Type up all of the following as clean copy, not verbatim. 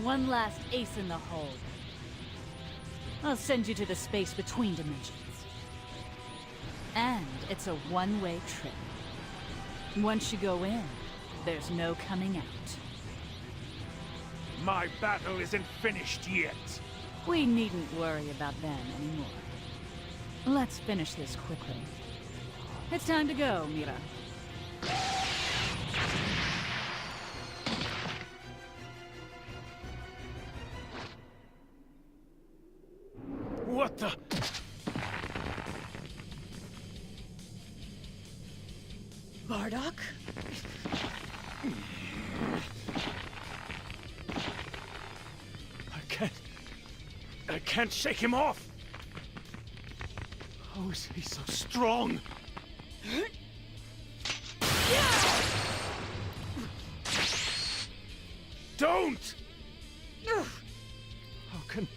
One last ace in the hole. I'll send you to the space between dimensions. And it's a one-way trip. Once you go in, there's no coming out. My battle isn't finished yet. We needn't worry about them anymore. Let's finish this quickly. It's time to go, Mira. What the? Bardock? I can't shake him off. How is he so strong? Don't! How can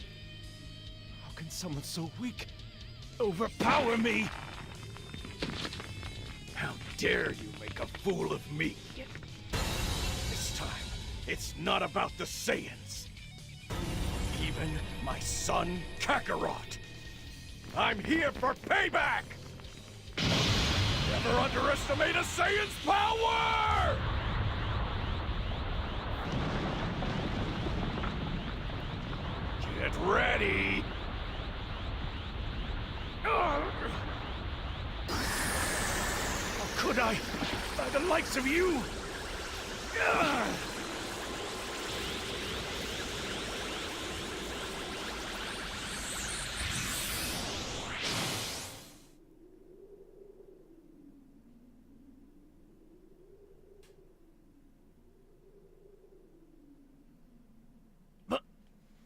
someone so weak overpower me? How dare you make a fool of me? This time, it's not about the Saiyans. Even my son, Kakarot. I'm here for payback! Never underestimate a Saiyan's power! Get ready! How could I? By the likes of you!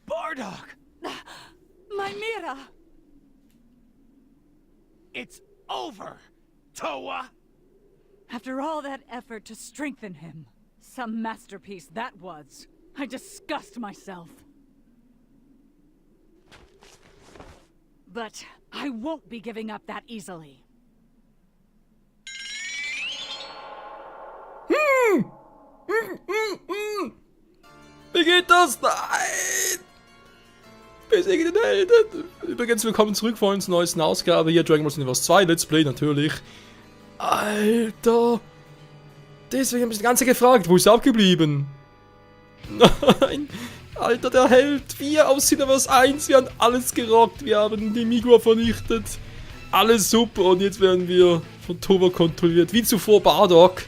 Bardock! My Mira! It's over, Towa! After all that effort to strengthen him, some masterpiece that was. I disgust myself. But I won't be giving up that easily. Wie geht das? Nein! Besiege den Helden! Übrigens, willkommen zurück vor uns zur neuesten Ausgabe. Hier Dragon Ball Universe 2 Let's Play natürlich. Alter! Deswegen habe ich die ganze Zeit gefragt, wo ist er abgeblieben? Nein! Alter, der Held! Wir aus Universe 1, wir haben alles gerockt, wir haben die Migua vernichtet. Alles super und jetzt werden wir von Towa kontrolliert, wie zuvor Bardock.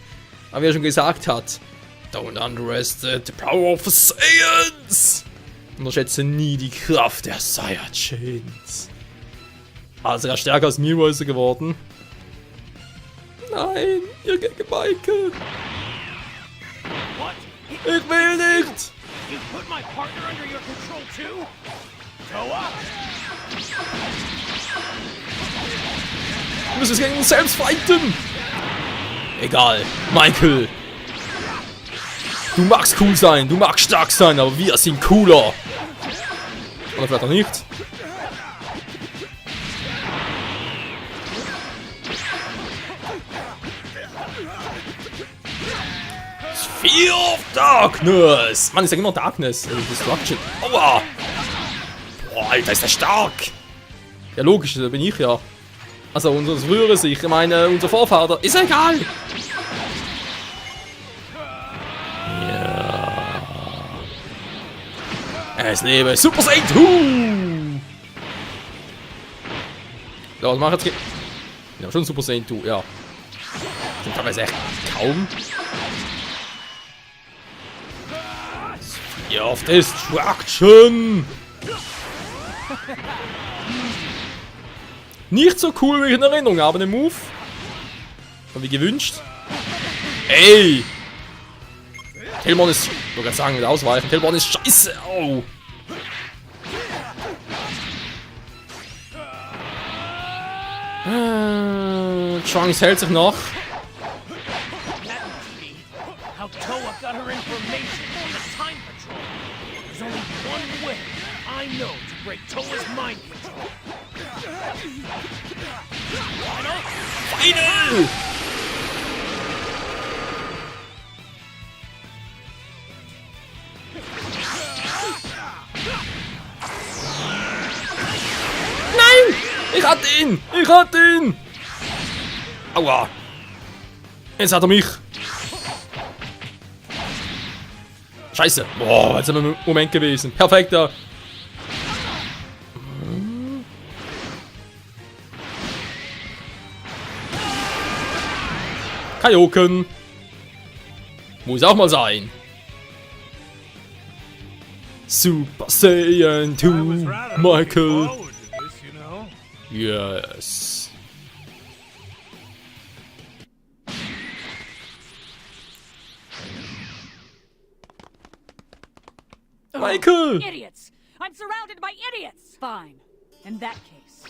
Aber wie er schon gesagt hat, don't underestimate the power of the Saiyans! Unterschätze nie die Kraft der Saiyajins. Also er ist stärker als Miro ist er geworden. Nein, ihr gegen Michael. Ich will nicht! You put my partner under your control too? Towa! Wir müssen es gegen uns selbst fighten! Egal, Michael! Du magst cool sein, du magst stark sein, aber wir sind cooler! Oder vielleicht auch nicht. Sphere of Darkness! Mann, ich sag immer Darkness. Destruction. Aua! Boah, Alter, ist der stark! Ja, logisch, da bin ich ja. Also, unser früheres Ich, ich meine, unser Vorvater. Ist egal! Ja. Es lebe Super Saiyan 2! Ja, was macht jetzt? Ja, schon Super Saiyan 2, ja. Sind teilweise echt kaum. Sphere of Destruction! Nicht so cool wie in Erinnerung, aber ein Move. Wie gewünscht. Ey! Tailbone ist. Ich wollte gerade sagen, wieder ausweichen. Tailbone ist scheiße. Oh. Trunks hält sich noch. How Towa got her information on the time patrol. There's only one way I know to break Towa's mind control. Final! Ich hatte ihn! Ich hatte ihn! Aua! Jetzt hat er mich! Scheiße! Boah, jetzt ist ein Moment gewesen. Perfekter! Kaioken! Muss auch mal sein! Super Saiyan 2, Michael! Yes! Michael! Idiots! I'm surrounded by idiots! Fine. In that case,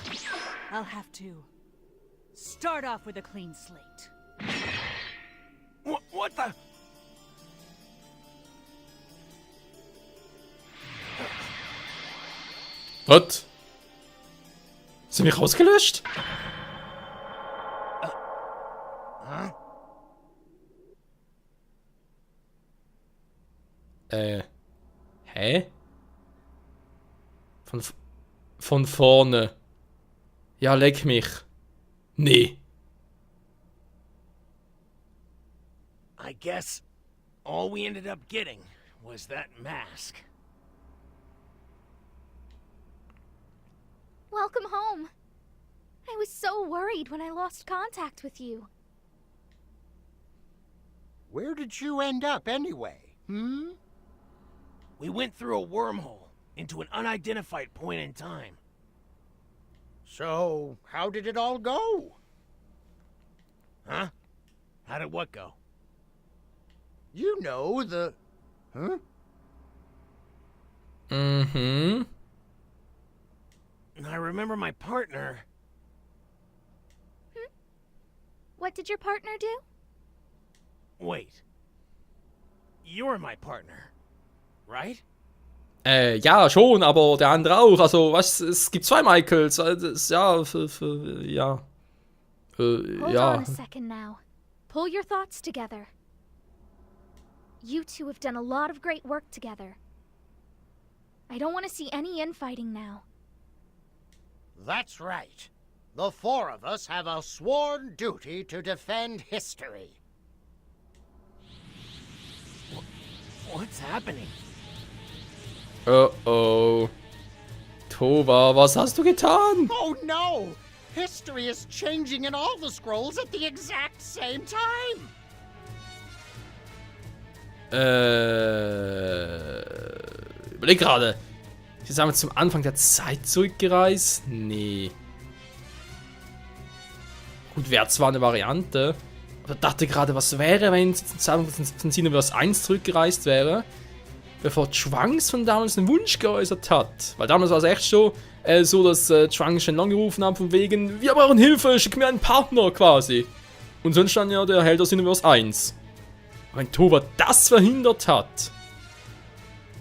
I'll have to start off with a clean slate. What the? Was? Sind wir rausgelöscht? Hä? Von vorne. Ja, leck mich. Nee. I guess all we ended up getting was that mask. Welcome home. I was so worried when I lost contact with you. Where did you end up anyway? We went through a wormhole into an unidentified point in time. So, how did it all go? Huh? How did what go? You know, the... Huh? Mhm. I remember my partner. What did your partner do? Wait. You're my partner, right? Ja, schon, aber der andere auch. Also, was? Es gibt zwei Michaels. Ja, ja. Hold Ja. on a second now. Pull your thoughts together. You two have done a lot of great work together. I don't want to see any infighting now. That's right. The four of us have a sworn duty to defend history. What's happening? Oh. Tova, was hast du getan? Oh no! History is changing in all the scrolls at the exact same time! Überleg gerade. Sie sind wir zum Anfang der Zeit zurückgereist? Nee. Gut, wäre zwar eine Variante. Aber dachte gerade, was wäre, wenn sie zum Zeitpunkt von Xenoverse 1 zurückgereist wäre, bevor Trunks von damals einen Wunsch geäußert hat. Weil damals war es echt schon so, dass Trunks schon lange gerufen hat, von wegen, wir brauchen Hilfe, schick mir einen Partner quasi. Und sonst dann ja der Held aus Xenoverse 1. Aber wenn Tova das verhindert hat,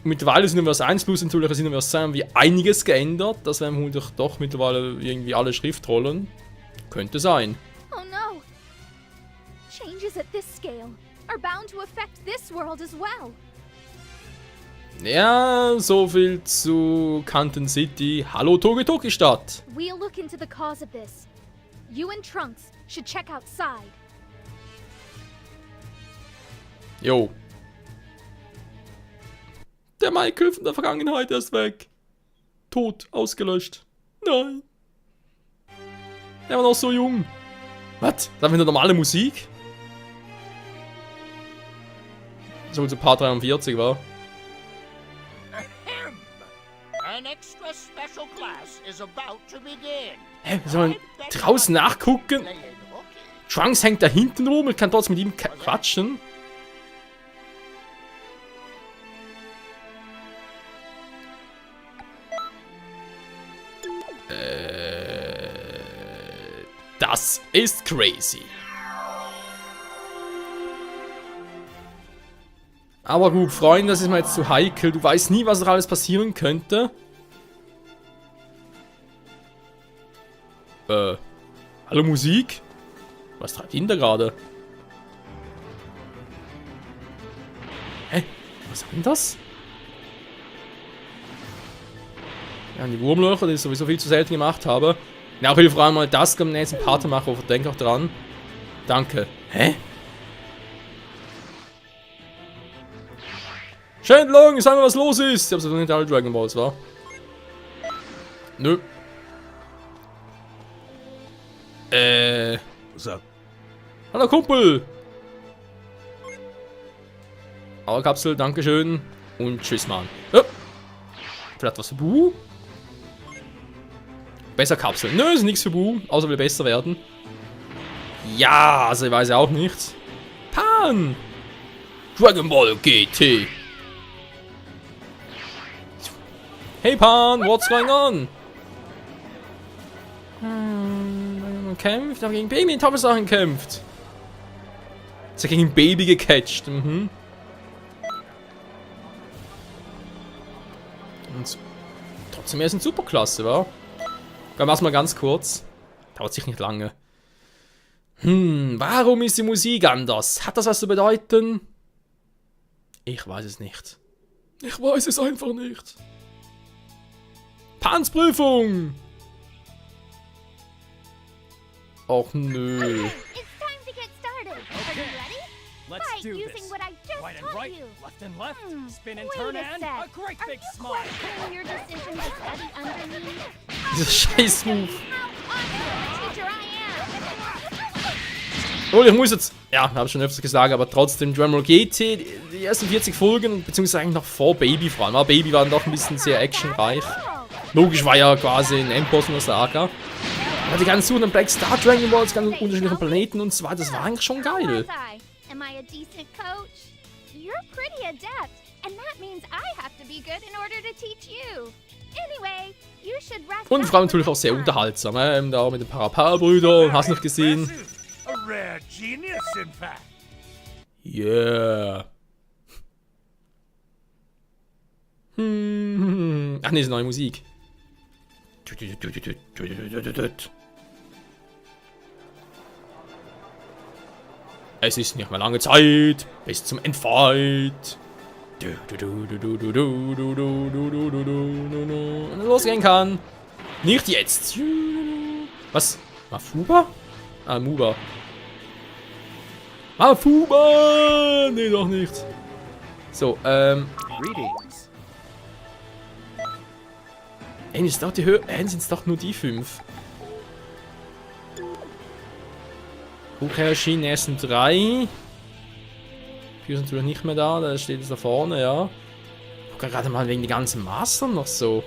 und mittlerweile ist Xenoverse 1 plus natürlich Xenoverse 2 haben wir einiges geändert, das werden wir doch mittlerweile irgendwie alle Schriftrollen. Könnte sein. Oh no! Changes at this scale are bound to affect this world as well. Ja, so viel zu Kanten City. Hallo Toki-Toki-Stadt. We'll look into the cause of this. You and Trunks should check outside. Jo. Der Michael von der Vergangenheit ist weg. Tot, ausgelöscht. Nein. Der war noch so jung. Was? Da haben wir eine normale Musik? So zu Part 43 war. An extra special class is about to begin. Hä, wir sollen draußen nachgucken? Playing hooky. Trunks hängt da hinten rum und kann trotzdem mit ihm quatschen. Das ist crazy. Aber gut, Freunde, das ist mir jetzt zu heikel. Du weißt nie, was noch alles passieren könnte. Hallo Musik? Was treibt ihn da gerade? Hä? Was ist denn das? Ja, die Wurmlöcher, die ich sowieso viel zu selten gemacht habe. Ja, auch will vor allem mal das am nächsten Part machen, denk auch dran. Danke. Hä? Shenlong, sag mal, was los ist! Ich hab's doch nicht alle Dragon Balls, wa? Nö. What's up? Hallo Kumpel! Auerkapsel, dankeschön. Und tschüss, Mann. Oh. Vielleicht was für Bu? Besser Kapsel. Nö, ist nichts für Bu, außer will besser werden. Ja, also ich weiß ja auch nichts. Pan! Dragon Ball GT! Hey Pan, what's going on? Man kämpft, aber gegen Baby in Top-Sachen kämpft. Ist ja gegen ein Baby gecatcht. Mhm. Und trotzdem, er ist ein Superklasse, wa? Dann mach's mal ganz kurz. Dauert sich nicht lange. Warum ist die Musik anders? Hat das was zu bedeuten? Ich weiß es nicht. Ich weiß es einfach nicht. Pans Prüfung! Och nö. It's time to get started. Are you ready? Let's Fight do using this. what I just Right and taught right, you. left and left, spin and Wait turn a and sec. a great Are big you smile. questioning your decision to study under me? Dieser scheiß Move. How awesome a teacher I am! Oh, ich muss jetzt... Ja, habe ich schon öfters gesagt, aber trotzdem Dragon Ball GT, die ersten 40 Folgen, beziehungsweise eigentlich noch vor Baby vor allem. Aber Baby war doch ein bisschen sehr actionreich. Logisch war ja quasi ein Endboss in der Saga. Aber die ganzen Suchen Black Star Dragon Balls, ganz unterschiedlichen Planeten und so weiter, das war eigentlich schon geil. Am I a decent coach? You're pretty adept, and that means I have to be good in order to teach you. Anyway, you should rest. Und vor allem natürlich auch sehr unterhaltsam, da mit den Parapara-Brüdern, hast du noch gesehen? A rare genius, in fact. Yeah. Ach nee, ist neue Musik. Es ist nicht mehr lange Zeit bis zum Endfight. Und es losgehen kann. Nicht jetzt. Was? Mafuba? Ah, Muba. Mafuba! Nee, doch nicht. So, Greetings. Ey, ist doch die Höhe. Sind es doch nur die 5. Hochher erschienen ersten 3. 4 sind natürlich nicht mehr da, da steht es da vorne, ja. Guck gerade mal wegen die ganzen Master noch so.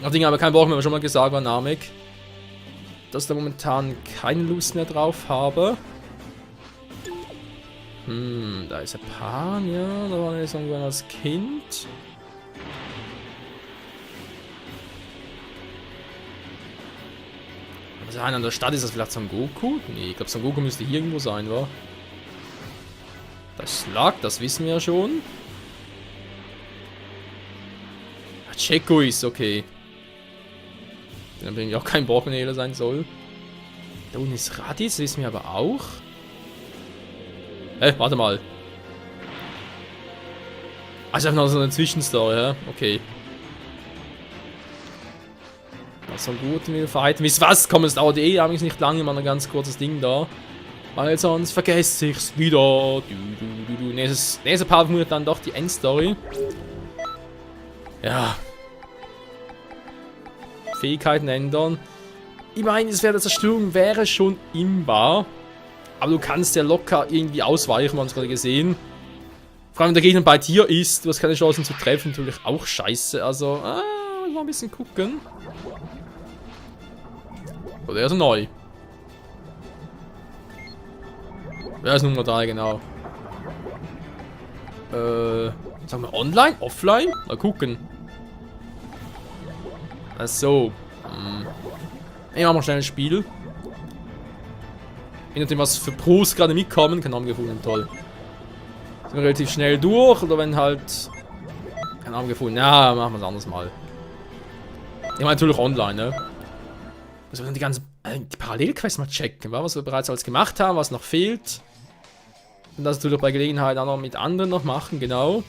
Auf Dinge aber keinen Bock mehr, schon mal gesagt war, Namek. Dass ich da momentan keine Lust mehr drauf habe. Da ist ein Pan, ja, da war er irgendwann als Kind. Also einer an der Stadt, ist das vielleicht Son Goku? Nee, ich glaube Son Goku müsste hier irgendwo sein, wa? Das Slug, das wissen wir ja schon. Checo ist okay. Dann bin ich auch kein Borkenhehler sein soll. Da unten ist Raditz, wissen wir aber auch. Warte mal. Also einfach noch so eine Zwischenstory, ja? Okay. So gut mit Fighten. Wisst was? Komm, es dauert eh eigentlich nicht lange, mal ein ganz kurzes Ding da. Weil sonst vergesse ich's wieder. Nächste Part muss dann doch die Endstory. Ja. Fähigkeiten ändern. Ich meine, es wäre der Zerstörung wäre schon imbar. Aber du kannst ja locker irgendwie ausweichen, wir haben es gerade gesehen. Vor allem, wenn der Gegner bei dir ist, du hast keine Chance ihn zu treffen, natürlich auch scheiße. Also, mal ein bisschen gucken. Oder er ist neu. Wer ist Nummer 3, genau. Sagen wir online? Offline? Mal gucken. Achso. Ich mach mal schnell ein Spiel. Je nachdem, was für Pros gerade mitkommen, keine Ahnung gefunden, toll. Sind wir relativ schnell durch, oder wenn halt. Keine Ahnung gefunden. Ja, machen wir es anders mal. Ich meine natürlich online, ne? Also wir die ganzen die Parallelquests mal checken, was wir bereits alles gemacht haben, was noch fehlt. Und das natürlich bei Gelegenheit auch noch mit anderen noch machen, genau.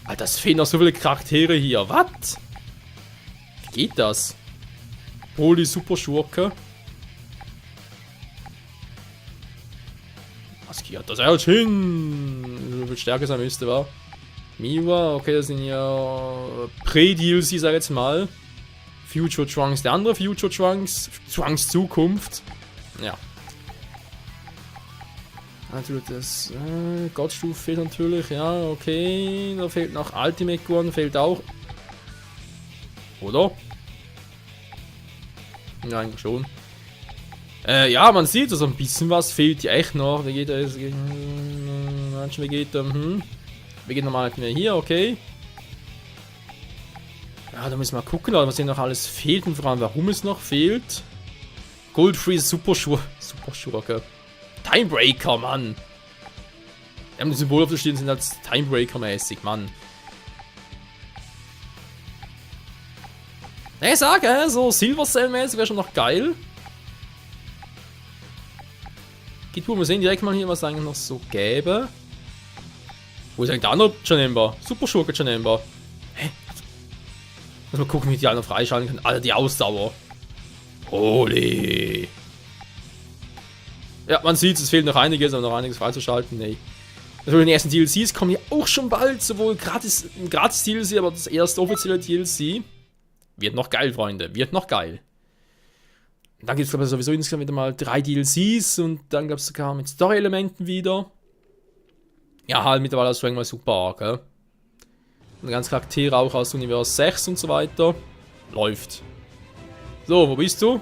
Alter, es fehlen noch so viele Charaktere hier. Was? Wie geht das? Broly Super Schurke. Was geht das jetzt hin? Wie viel stärker sein müsste, war. Miwa, okay, das sind ja Pre-DLC, sag ich jetzt mal. Future Trunks, der andere Future Trunks. Trunks Zukunft. Ja. Natürlich das Gottstufe fehlt natürlich, ja, okay. Da fehlt noch Ultimate One, fehlt auch. Oder? Ja, eigentlich schon. Ja, man sieht, also ein bisschen was fehlt ja echt noch. Vegeta ist. Vegeta, Vegeta mal hier, okay. Ja, da müssen wir mal gucken, was hier noch alles fehlt und vor allem warum es noch fehlt. Gold Freeze Super Schurke. Timebreaker, Mann. Wir haben die Symbole auf der Stirn, sind als Timebreaker-mäßig, Mann. Ich sage, so Silver Cell-mäßig wäre schon noch geil. Geht gut, wir sehen direkt mal hier, was es eigentlich noch so gäbe. Wo ist eigentlich der andere Janemba? Super Schurke Janemba. Hä? Muss mal gucken, wie ich die anderen freischalten kann. Alter, die Ausdauer. Holy. Ja, man sieht, es fehlt noch einiges, aber noch einiges freizuschalten. Nee. Natürlich, die ersten DLCs kommen ja auch schon bald. Sowohl gratis DLC, aber das erste offizielle DLC. Wird noch geil, Freunde. Wird noch geil. Und dann gibt es, glaube ich, sowieso insgesamt wieder mal 3 DLCs und dann gab es sogar mit Story-Elementen wieder. Ja, halt mittlerweile aus Dragon Ball Super, gell? Und ganz Charaktere auch aus Universe 6 und so weiter. Läuft. So, wo bist du?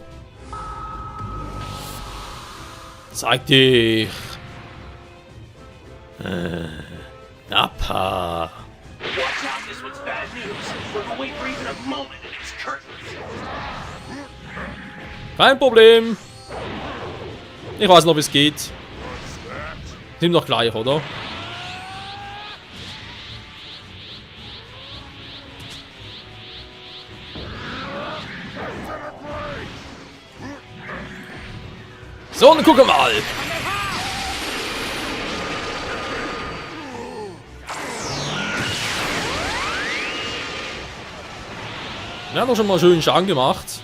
Zeig dich! Nappa! Watch out, this one's bad news. We're wait for even a moment and it's curtains. Kein Problem! Ich weiß noch, wie es geht. Nimm doch gleich, oder? So, dann gucken wir mal! Wir haben doch schon mal schön Schaden gemacht.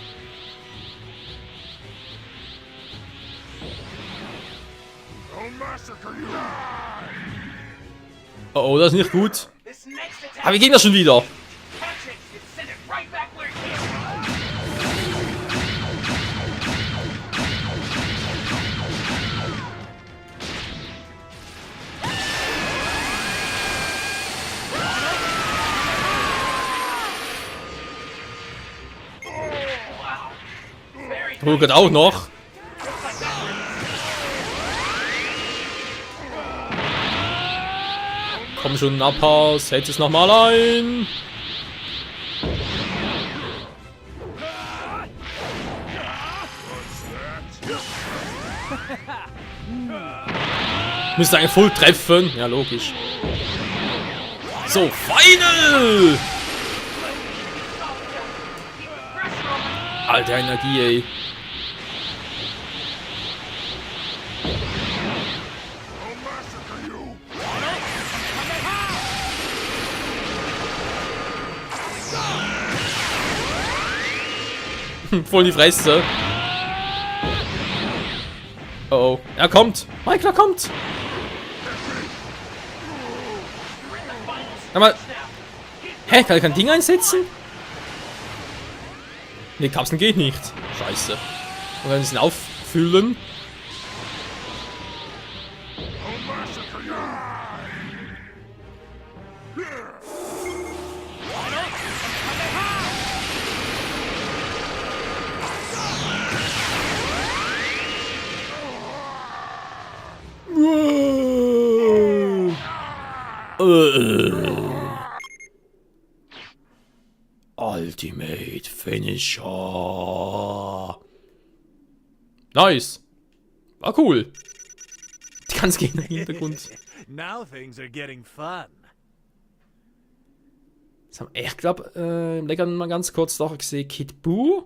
Oh, oh, das ist nicht gut. This next attack, Aber wir gehen das schon wieder. catch it and send it right back where it came from. Ruckert auch noch. Komm schon, Nappa, setz es nochmal ein. Müsste eigentlich voll treffen. Ja, logisch. So, Final! Alter Energie, ey. Voll in die Fresse. Oh, oh. Er kommt. Michael, er kommt. Aber. Hä? Kann ich kein Ding einsetzen? Ne, Kapseln geht nicht. Scheiße. Und dann ein bisschen auffüllen. Ultimate Finisher. Nice. War cool. Die ganze Gegner im Hintergrund. Now things are getting fun. Das haben ich glaube, im Leckern mal ganz kurz doch gesehen, Kid Buu.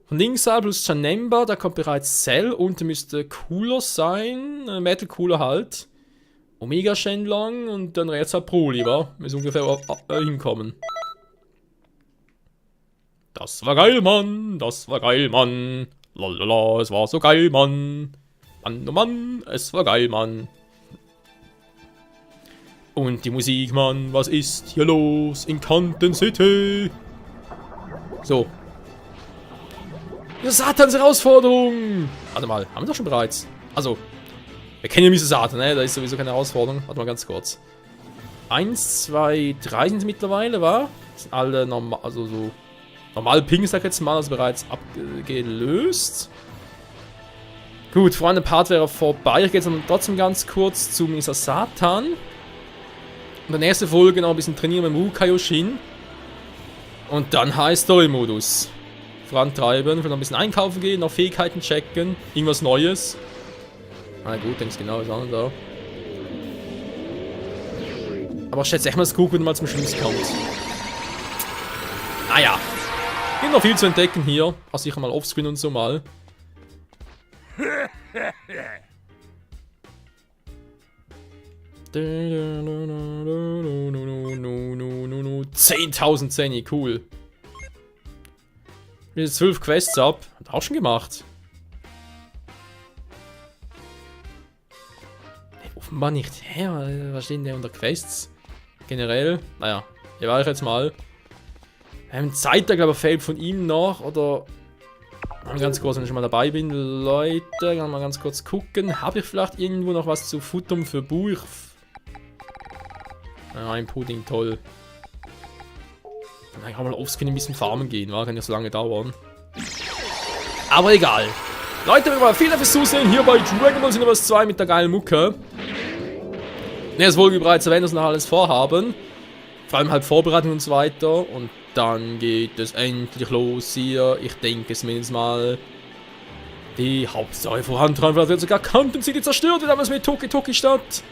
Von links plus Janemba, da kommt bereits Cell und der müsste Cooler sein. Metal Cooler halt. Omega Shenlong und dann rechts halt Broly, wa? Müssen ungefähr hinkommen. Das war geil, Mann. Das war geil, Mann. Lalala, es war so geil, Mann. Mann, oh Mann, es war geil, Mann. Und die Musik, Mann, was ist hier los in Canton City? So. Satans Herausforderung! Warte mal, haben wir doch schon bereits. Also, wir kennen ja Mr. Satan, ne? Da ist sowieso keine Herausforderung. Warte mal ganz kurz. 1, 2, 3 sind es mittlerweile, wa? Das sind alle normal, also so normal pink, sag ich jetzt mal, also bereits abgelöst. Gut, vor einem Part wäre vorbei. Ich gehe jetzt trotzdem ganz kurz zu Mr. Satan. In der nächsten Folge noch ein bisschen trainieren mit Mu Kaioshin. Und dann High Story Modus. Vorantreiben, vielleicht noch ein bisschen einkaufen gehen, noch Fähigkeiten checken, irgendwas Neues. Na gut, denkst genau, ist auch noch da. Aber ich schätze echt mal das gucken, wenn man zum Schluss kommt. Naja. Gibt noch viel zu entdecken hier. Also sicher mal offscreen und so mal. 10.000 Zenny, cool. Jetzt 12 Quests ab. Hat auch schon gemacht. Offenbar nicht. Hä? Was steht denn da unter Quests? Generell. Naja, hier war ich jetzt mal. Zeit, glaube ich, fällt von ihm noch. Oder. Ganz kurz, wenn ich schon mal dabei bin. Leute, kann mal ganz kurz gucken. Habe ich vielleicht irgendwo noch was zu futtern für Buch? Ja, ein Pudding, toll. Dann kann man offscreen ein bisschen farmen gehen, war? Kann ja so lange dauern. Aber egal. Leute, vielen Dank fürs Zusehen hier bei Dragon Ball Xenoverse 2 mit der geilen Mucke. Ne, es wohl wie bereits erwähnt, dass wir noch alles vorhaben. Vor allem halt Vorbereitung und so weiter. Und dann geht es endlich los hier. Ich denke es mindestens mal. Die Hauptsache vorantreiben, weil wir sogar Canton City zerstört wird, damals mit Toki Toki Stadt.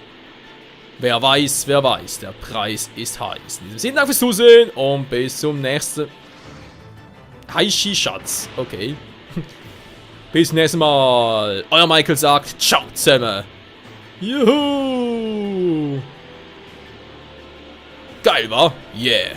Wer weiß, der Preis ist heiß. In diesem Sinne, danke fürs Zusehen und bis zum nächsten... Heishi Schatz, okay. Bis zum nächsten Mal. Euer Michael sagt, ciao zusammen. Juhu! Geil, wa? Yeah.